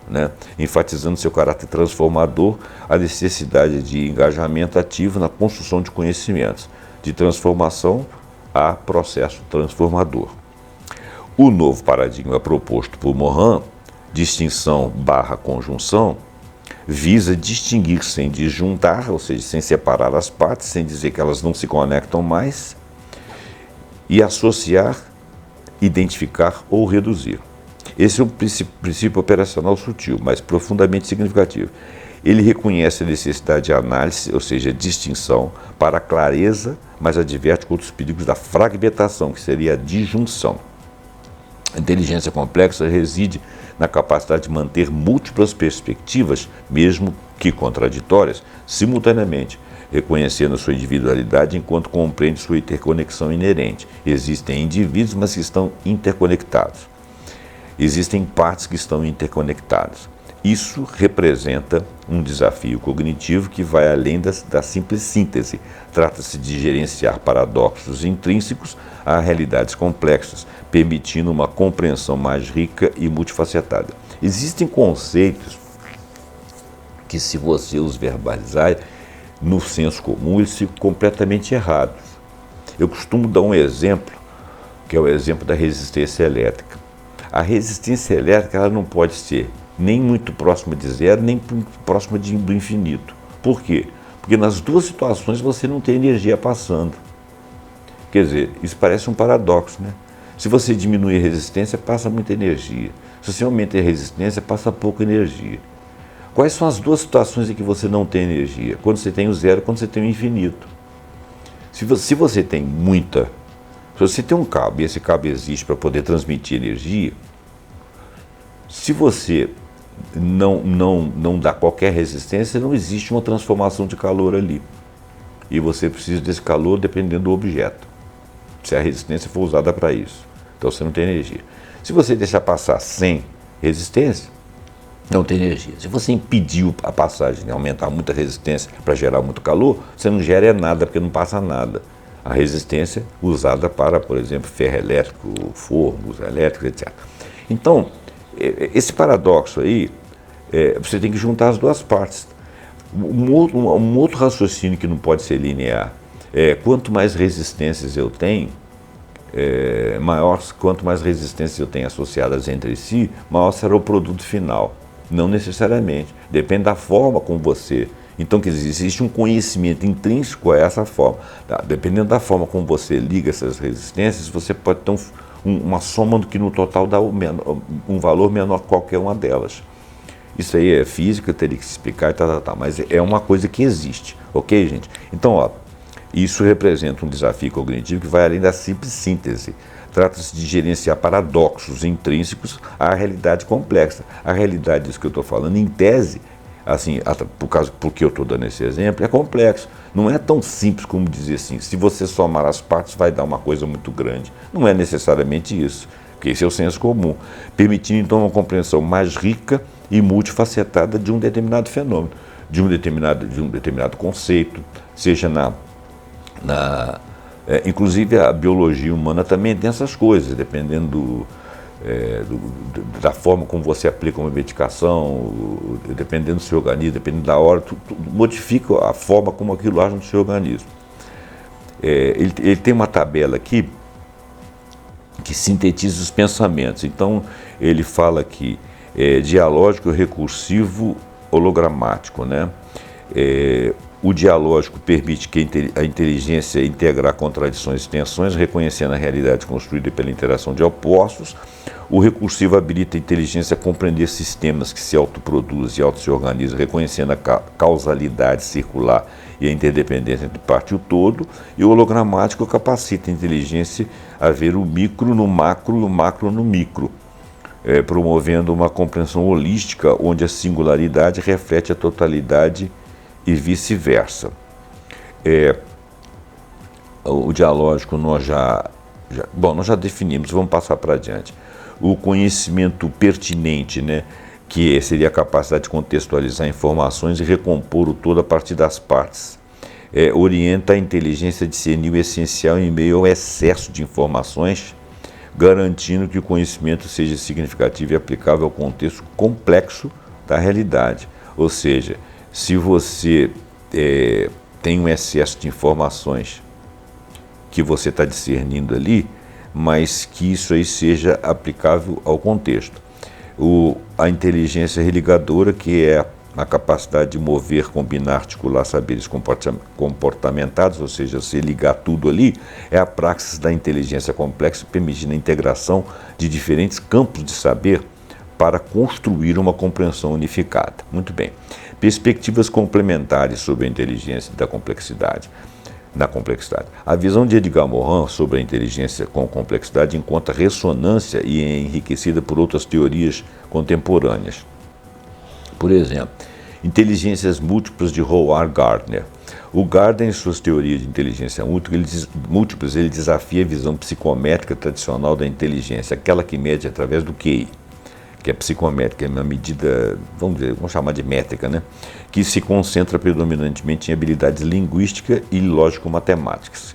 né? Enfatizando seu caráter transformador, a necessidade de engajamento ativo na construção de conhecimentos, de transformação a processo transformador. O novo paradigma proposto por Morin, distinção/conjunção, visa distinguir sem disjuntar, ou seja, sem separar as partes, sem dizer que elas não se conectam mais, e associar, identificar ou reduzir. Esse é um princípio operacional sutil, mas profundamente significativo. Ele reconhece a necessidade de análise, ou seja, distinção, para a clareza, mas adverte contra os perigos da fragmentação, que seria a disjunção. A inteligência complexa reside na capacidade de manter múltiplas perspectivas, mesmo que contraditórias, simultaneamente, reconhecendo a sua individualidade enquanto compreende sua interconexão inerente. Existem indivíduos, mas que estão interconectados. Existem partes que estão interconectadas. Isso representa um desafio cognitivo que vai além da simples síntese. Trata-se de gerenciar paradoxos intrínsecos a realidades complexas, permitindo uma compreensão mais rica e multifacetada. Existem conceitos que, se você os verbalizar no senso comum, eles ficam completamente errados. Eu costumo dar um exemplo, que é o exemplo da resistência elétrica. A resistência elétrica ela não pode ser nem muito próxima de zero, nem próxima do infinito. Por quê? Porque nas duas situações você não tem energia passando. Quer dizer, isso parece um paradoxo, né? Se você diminui a resistência, passa muita energia. Se você aumenta a resistência, passa pouca energia. Quais são as duas situações em que você não tem energia? Quando você tem o zero, quando você tem o infinito. Se você tem muita... Se você tem um cabo e esse cabo existe para poder transmitir energia, se você não dá qualquer resistência, não existe uma transformação de calor ali. E você precisa desse calor dependendo do objeto, se a resistência for usada para isso. Então você não tem energia. Se você deixar passar sem resistência, não tem energia. Se você impedir a passagem, aumentar muita resistência para gerar muito calor, você não gera nada porque não passa nada. A resistência usada para, por exemplo, ferro elétrico, fornos elétricos, etc. Então, esse paradoxo aí, você tem que juntar as duas partes. Um outro raciocínio que não pode ser linear quanto mais resistências eu tenho, quanto mais resistências eu tenho associadas entre si, maior será o produto final. Não necessariamente. Depende da forma como você... Então, quer dizer, existe um conhecimento intrínseco a essa forma. Tá? Dependendo da forma como você liga essas resistências, você pode ter uma soma que no total dá um valor menor que qualquer uma delas. Isso aí é física, eu teria que explicar e tal, mas é uma coisa que existe, ok, gente? Então, ó, isso representa um desafio cognitivo que vai além da simples síntese. Trata-se de gerenciar paradoxos intrínsecos à realidade complexa. A realidade disso que eu estou falando, em tese, assim, porque eu estou dando esse exemplo, é complexo. Não é tão simples como dizer assim, se você somar as partes vai dar uma coisa muito grande. Não é necessariamente isso, porque esse é o senso comum, permitindo então uma compreensão mais rica e multifacetada de um determinado fenômeno, de um determinado conceito, seja inclusive a biologia humana também tem essas coisas, dependendo da forma como você aplica uma medicação, dependendo do seu organismo, dependendo da hora, tudo modifica a forma como aquilo age no seu organismo. Ele tem uma tabela aqui que sintetiza os pensamentos. Então, ele fala aqui, dialógico, recursivo, hologramático, né? O dialógico permite que a inteligência integrar contradições e tensões, reconhecendo a realidade construída pela interação de opostos. O recursivo habilita a inteligência a compreender sistemas que se autoproduzem e auto-se organizam, reconhecendo a causalidade circular e a interdependência entre parte e o todo. E o hologramático capacita a inteligência a ver o micro no macro e o macro no micro, promovendo uma compreensão holística onde a singularidade reflete a totalidade e vice-versa. O dialógico nós já definimos, vamos passar para adiante. O conhecimento pertinente, né, que seria a capacidade de contextualizar informações e recompor o todo a partir das partes, orienta a inteligência a discernir o essencial em meio ao excesso de informações, garantindo que o conhecimento seja significativo e aplicável ao contexto complexo da realidade. Ou seja, se você tem um excesso de informações que você está discernindo ali, mas que isso aí seja aplicável ao contexto. A inteligência religadora, que é a capacidade de mover, combinar, articular saberes comportamentados, ou seja, se ligar tudo ali, é a praxis da inteligência complexa, permitindo a integração de diferentes campos de saber para construir uma compreensão unificada. Muito bem. Perspectivas complementares sobre a inteligência da complexidade. na complexidade. A visão de Edgar Morin sobre a inteligência com complexidade encontra ressonância e é enriquecida por outras teorias contemporâneas. Por exemplo, inteligências múltiplas de Howard Gardner. O Gardner, em suas teorias de inteligência múltiplas, ele desafia a visão psicométrica tradicional da inteligência, aquela que mede através do QI, que é psicométrica, é uma medida, vamos chamar de métrica, né? Que se concentra predominantemente em habilidades linguísticas e lógico-matemáticas.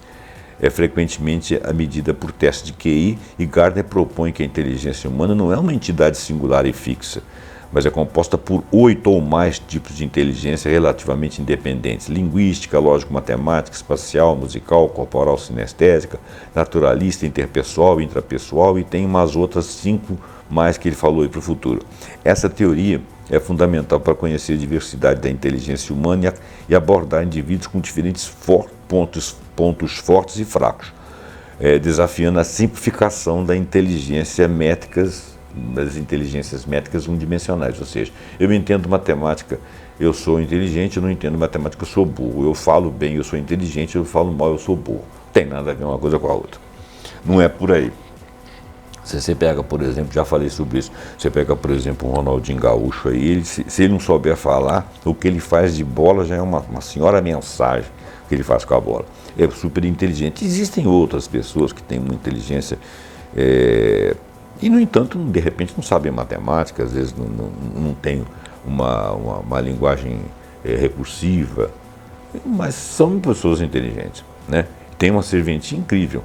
É frequentemente a medida por teste de QI, e Gardner propõe que a inteligência humana não é uma entidade singular e fixa, mas é composta por 8 ou mais tipos de inteligência relativamente independentes: linguística, lógico-matemática, espacial, musical, corporal, sinestésica, naturalista, interpessoal, intrapessoal, e tem umas outras 5 mais que ele falou aí para o futuro. Essa teoria é fundamental para conhecer a diversidade da inteligência humana e abordar indivíduos com diferentes pontos fortes e fracos, desafiando a simplificação das inteligências métricas unidimensionais. Ou seja, eu entendo matemática, eu sou inteligente; eu não entendo matemática, eu sou burro; eu falo bem, eu sou inteligente; eu falo mal, eu sou burro. Não tem nada a ver uma coisa com a outra. Não é por aí. Se você pega, por exemplo, já falei sobre isso, você pega, por exemplo, um Ronaldinho Gaúcho aí, se ele não souber falar, o que ele faz de bola já é uma senhora mensagem que ele faz com a bola. É super inteligente. Existem outras pessoas que têm uma inteligência e, no entanto, de repente não sabem matemática, às vezes não tem uma linguagem recursiva, mas são pessoas inteligentes, né? Tem uma serventia incrível.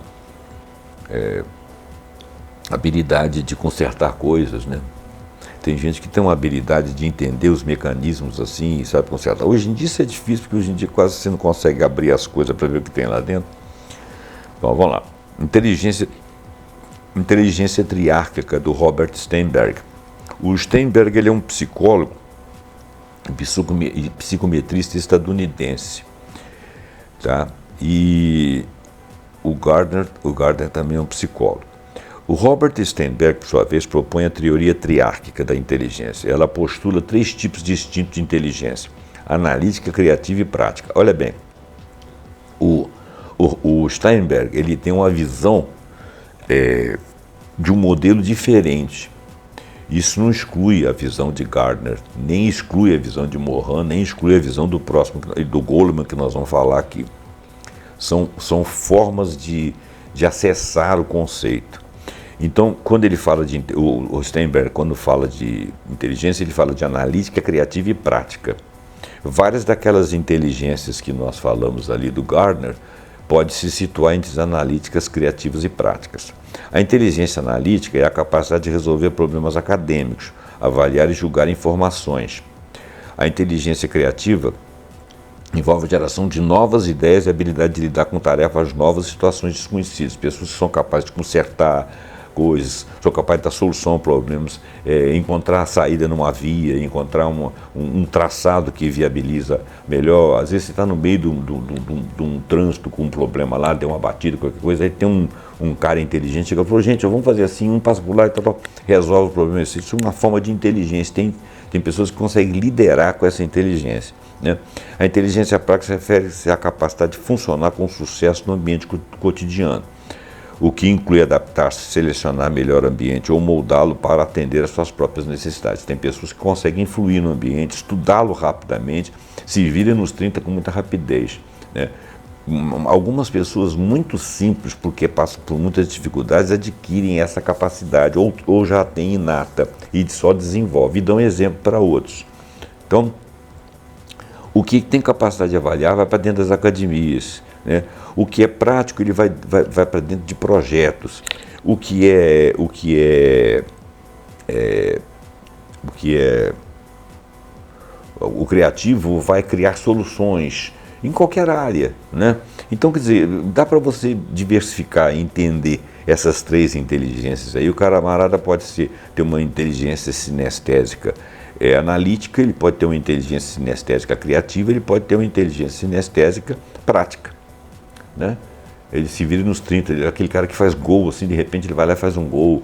Habilidade de consertar coisas, né? Tem gente que tem uma habilidade de entender os mecanismos assim e sabe consertar. Hoje em dia isso é difícil, porque hoje em dia quase você não consegue abrir as coisas para ver o que tem lá dentro. Então vamos lá. Inteligência triárquica, do Robert Sternberg. O Sternberg, ele é um psicólogo e psicometrista estadunidense, tá? E o Gardner também é um psicólogo. O Robert Sternberg, por sua vez, propõe a teoria triárquica da inteligência. Ela postula 3 tipos distintos de inteligência: analítica, criativa e prática. Olha bem, o Sternberg, ele tem uma visão de um modelo diferente. Isso não exclui a visão de Gardner, nem exclui a visão de Morin, nem exclui a visão do próximo, do Goleman, que nós vamos falar aqui. São formas de acessar o conceito. Então, quando ele fala o Sternberg, quando fala de inteligência, ele fala de analítica, criativa e prática. Várias daquelas inteligências que nós falamos ali do Gardner pode se situar entre as analíticas, criativas e práticas. A inteligência analítica é a capacidade de resolver problemas acadêmicos, avaliar e julgar informações. A inteligência criativa envolve a geração de novas ideias e a habilidade de lidar com tarefas novas e situações desconhecidas. Pessoas que são capazes de consertar coisas, são capazes de dar solução a problemas, encontrar a saída numa via, encontrar um traçado que viabiliza melhor. Às vezes você está no meio de um trânsito com um problema lá, deu uma batida, qualquer coisa, aí tem um cara inteligente que falou: gente, vamos fazer assim, um passo por lá e tal, resolve o problema. Isso é uma forma de inteligência. Tem pessoas que conseguem liderar com essa inteligência, né? A inteligência prática refere-se à capacidade de funcionar com sucesso no ambiente cotidiano, o que inclui adaptar-se, selecionar melhor o ambiente ou moldá-lo para atender às suas próprias necessidades. Tem pessoas que conseguem influir no ambiente, estudá-lo rapidamente, se virem nos 30 com muita rapidez, né? Algumas pessoas muito simples, porque passam por muitas dificuldades, adquirem essa capacidade ou já têm inata e só desenvolvem e dão exemplo para outros. Então, o que tem capacidade de avaliar vai para dentro das academias, né? O que é prático, ele vai para dentro de projetos. O criativo vai criar soluções em qualquer área, né? Então, quer dizer, dá para você diversificar e entender essas 3 inteligências aí. O camarada pode ter uma inteligência sinestésica analítica, ele pode ter uma inteligência sinestésica criativa, ele pode ter uma inteligência sinestésica prática, né? Ele se vira nos 30, ele é aquele cara que faz gol, assim, de repente ele vai lá e faz um gol.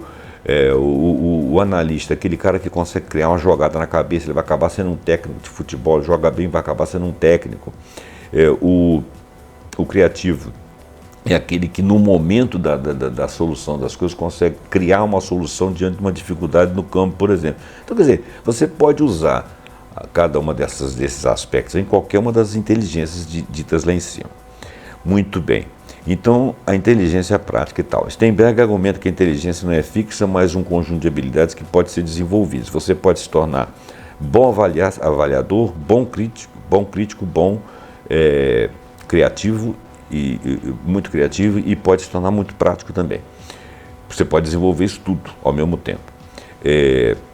O analista, aquele cara que consegue criar uma jogada na cabeça, ele vai acabar sendo um técnico de futebol, joga bem, vai acabar sendo um técnico. O O criativo é aquele que no momento da solução das coisas consegue criar uma solução diante de uma dificuldade no campo, por exemplo. Então, quer dizer, você pode usar cada uma desses aspectos em qualquer uma das inteligências ditas lá em cima. Muito bem. Então, a inteligência prática e tal. Sternberg argumenta que a inteligência não é fixa, mas um conjunto de habilidades que pode ser desenvolvidas. Você pode se tornar bom avaliador, bom crítico, criativo, muito criativo, e pode se tornar muito prático também. Você pode desenvolver isso tudo ao mesmo tempo.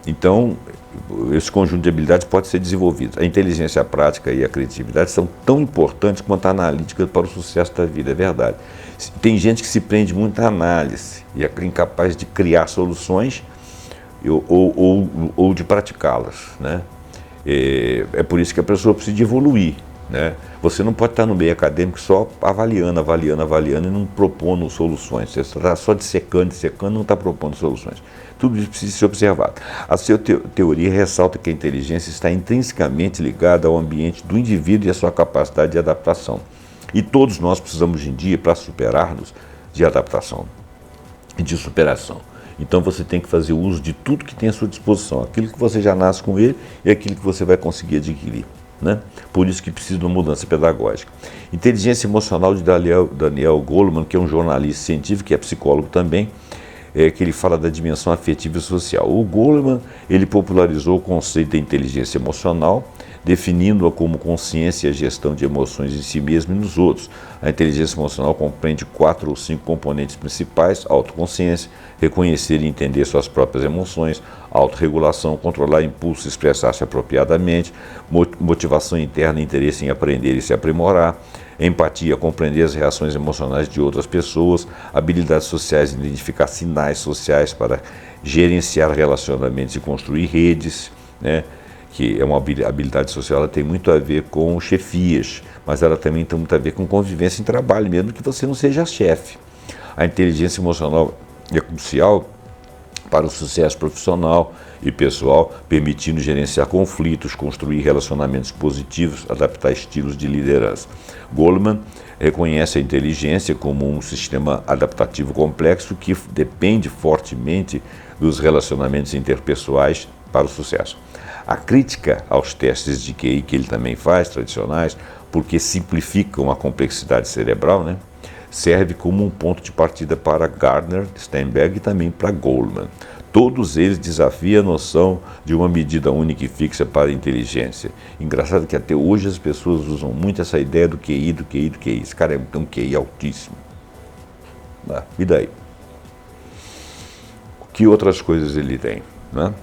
Então, esse conjunto de habilidades pode ser desenvolvido. A inteligência prática e a criatividade são tão importantes quanto a analítica para o sucesso da vida, é verdade. Tem gente que se prende muito à análise e é incapaz de criar soluções ou de praticá-las, né? É por isso que a pessoa precisa de evoluir, né? Você não pode estar no meio acadêmico só avaliando e não propondo soluções. Você está só dissecando, não está propondo soluções. Tudo isso precisa ser observado. A sua teoria ressalta que a inteligência está intrinsecamente ligada ao ambiente do indivíduo e à sua capacidade de adaptação. E todos nós precisamos, hoje em dia, para superar-nos, de adaptação e de superação. Então você tem que fazer uso de tudo que tem à sua disposição, aquilo que você já nasce com ele e aquilo que você vai conseguir adquirir, né? Por isso que precisa de uma mudança pedagógica. Inteligência emocional de Daniel Goleman, que é um jornalista científico e é psicólogo também, que ele fala da dimensão afetiva e social. O Goleman, ele popularizou o conceito da inteligência emocional, definindo-a como consciência e a gestão de emoções em si mesmo e nos outros. A inteligência emocional compreende 4 ou 5 componentes principais: autoconsciência, reconhecer e entender suas próprias emoções, autorregulação, controlar impulsos e expressar-se apropriadamente, motivação interna, interesse em aprender e se aprimorar, empatia, compreender as reações emocionais de outras pessoas, habilidades sociais, identificar sinais sociais para gerenciar relacionamentos e construir redes, né? Que é uma habilidade social, ela tem muito a ver com chefias, mas ela também tem muito a ver com convivência em trabalho, mesmo que você não seja chefe. A inteligência emocional é crucial para o sucesso profissional e pessoal, permitindo gerenciar conflitos, construir relacionamentos positivos, adaptar estilos de liderança. Goleman reconhece a inteligência como um sistema adaptativo complexo que depende fortemente dos relacionamentos interpessoais para o sucesso. A crítica aos testes de QI, que ele também faz, tradicionais, porque simplificam a complexidade cerebral, né, serve como um ponto de partida para Gardner, Sternberg e também para Goleman. Todos eles desafiam a noção de uma medida única e fixa para a inteligência. Engraçado que até hoje as pessoas usam muito essa ideia do QI. Esse cara tem um QI altíssimo. E daí? Que outras coisas ele tem, né?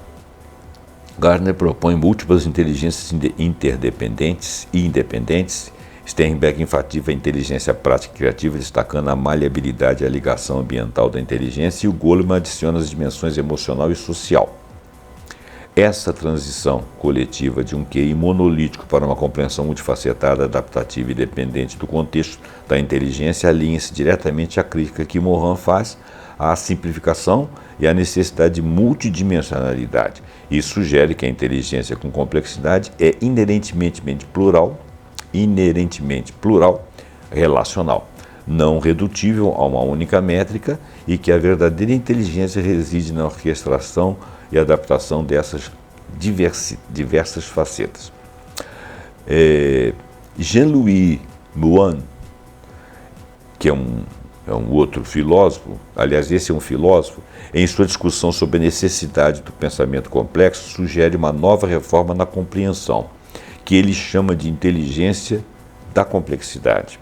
Gardner propõe múltiplas inteligências interdependentes e independentes. Sternberg enfatiza a inteligência prática e criativa, destacando a maleabilidade e a ligação ambiental da inteligência, e o Goleman adiciona as dimensões emocional e social. Essa transição coletiva de um QI monolítico para uma compreensão multifacetada, adaptativa e dependente do contexto da inteligência alinha-se diretamente à crítica que Morin faz à simplificação e à necessidade de multidimensionalidade. Isso sugere que a inteligência com complexidade é inerentemente plural, relacional, não redutível a uma única métrica, e que a verdadeira inteligência reside na orquestração e adaptação dessas diversas facetas. Jean-Louis Moulin, que é um outro filósofo, aliás, esse é um filósofo, em sua discussão sobre a necessidade do pensamento complexo, sugere uma nova reforma na compreensão, que ele chama de inteligência da complexidade,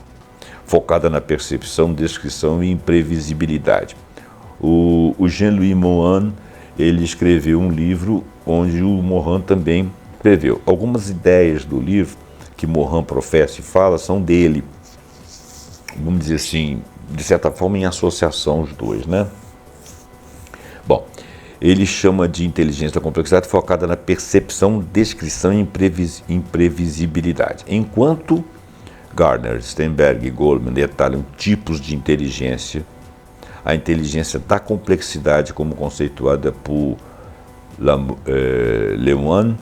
focada na percepção, descrição e imprevisibilidade. O Jean-Louis Moulin, ele escreveu um livro onde o Morin também escreveu. Algumas ideias do livro que Morin professa e fala são dele, vamos dizer assim, de certa forma em associação os dois, né? Bom, ele chama de inteligência da complexidade focada na percepção, descrição e imprevisibilidade. Enquanto Gardner, Sternberg e Goleman detalham tipos de inteligência, a inteligência da complexidade, como conceituada por Lemoine,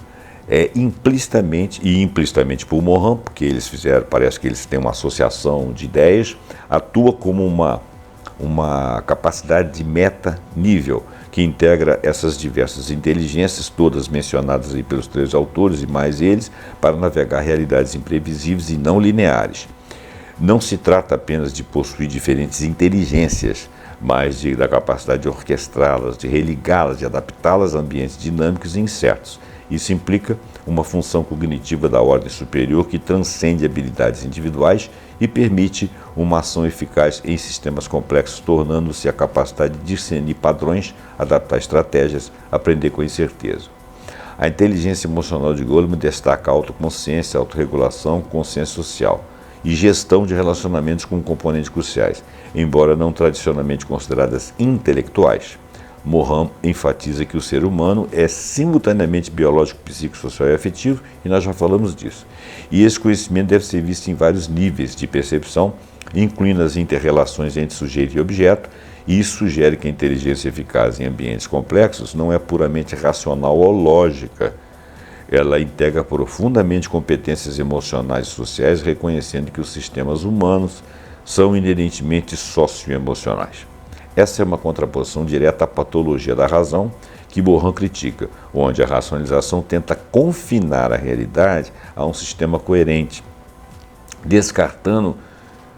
implicitamente, e implicitamente por Morin, porque eles fizeram, parece que eles têm uma associação de ideias, atua como uma capacidade de meta-nível, que integra essas diversas inteligências, todas mencionadas aí pelos três autores e mais eles, para navegar realidades imprevisíveis e não lineares. Não se trata apenas de possuir diferentes inteligências, mas da capacidade de orquestrá-las, de religá-las, de adaptá-las a ambientes dinâmicos e incertos. Isso implica uma função cognitiva da ordem superior que transcende habilidades individuais e permite uma ação eficaz em sistemas complexos, tornando-se a capacidade de discernir padrões, adaptar estratégias, aprender com incerteza. A inteligência emocional de Goleman destaca a autoconsciência, autorregulação, consciência social e gestão de relacionamentos como componentes cruciais, embora não tradicionalmente consideradas intelectuais. Morin enfatiza que o ser humano é simultaneamente biológico, psicossocial e afetivo, e nós já falamos disso. E esse conhecimento deve ser visto em vários níveis de percepção, incluindo as inter-relações entre sujeito e objeto, e isso sugere que a inteligência eficaz em ambientes complexos não é puramente racional ou lógica. Ela integra profundamente competências emocionais e sociais, reconhecendo que os sistemas humanos são inerentemente socioemocionais. Essa é uma contraposição direta à patologia da razão que Morin critica, onde a racionalização tenta confinar a realidade a um sistema coerente, descartando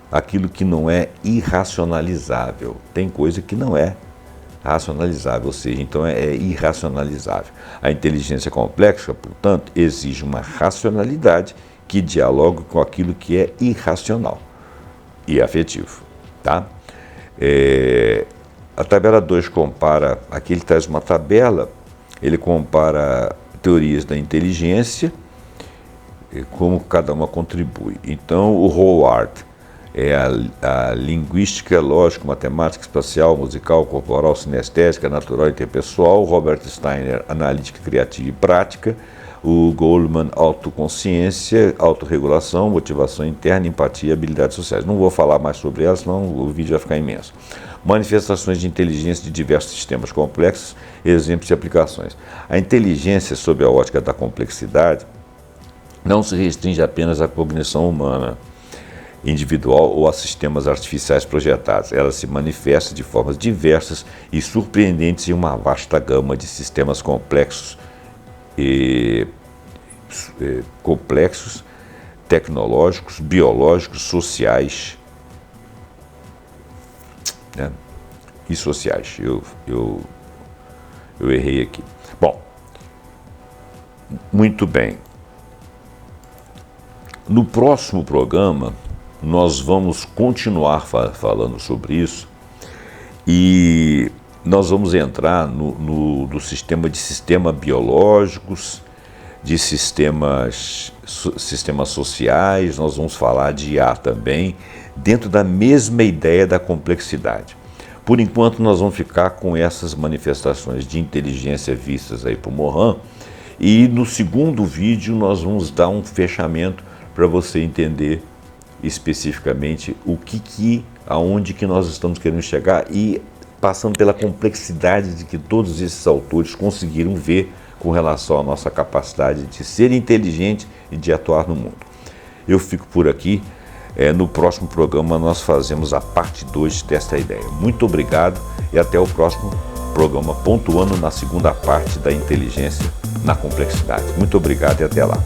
aquilo que não é irracionalizável. Tem coisa que não é racionalizável, ou seja, então é irracionalizável. A inteligência complexa, portanto, exige uma racionalidade que dialogue com aquilo que é irracional e afetivo, tá? A tabela 2 compara, aqui ele traz uma tabela, ele compara teorias da inteligência, como cada uma contribui. Então, o Howard é a linguística, lógica, matemática, espacial, musical, corporal, sinestésica, natural e interpessoal. O Robert Steiner, analítica, criativa e prática. O Goleman, autoconsciência, autorregulação, motivação interna, empatia e habilidades sociais. Não vou falar mais sobre elas, senão o vídeo vai ficar imenso. Manifestações de inteligência de diversos sistemas complexos, exemplos de aplicações. A inteligência, sob a ótica da complexidade, não se restringe apenas à cognição humana, individual ou a sistemas artificiais projetados. Ela se manifesta de formas diversas e surpreendentes em uma vasta gama de sistemas complexos, tecnológicos, biológicos, sociais, né? E sociais. Eu errei aqui. Bom, muito bem. No próximo programa, nós vamos continuar falando sobre isso e nós vamos entrar no sistema biológicos, de sistemas sociais, nós vamos falar de IA também, dentro da mesma ideia da complexidade. Por enquanto, nós vamos ficar com essas manifestações de inteligência vistas aí por Morin, e no segundo vídeo nós vamos dar um fechamento para você entender especificamente aonde que nós estamos querendo chegar e passando pela complexidade de que todos esses autores conseguiram ver com relação à nossa capacidade de ser inteligente e de atuar no mundo. Eu fico por aqui. No próximo programa nós fazemos a parte 2 desta ideia. Muito obrigado e até o próximo programa, pontuando na segunda parte da inteligência na complexidade. Muito obrigado e até lá.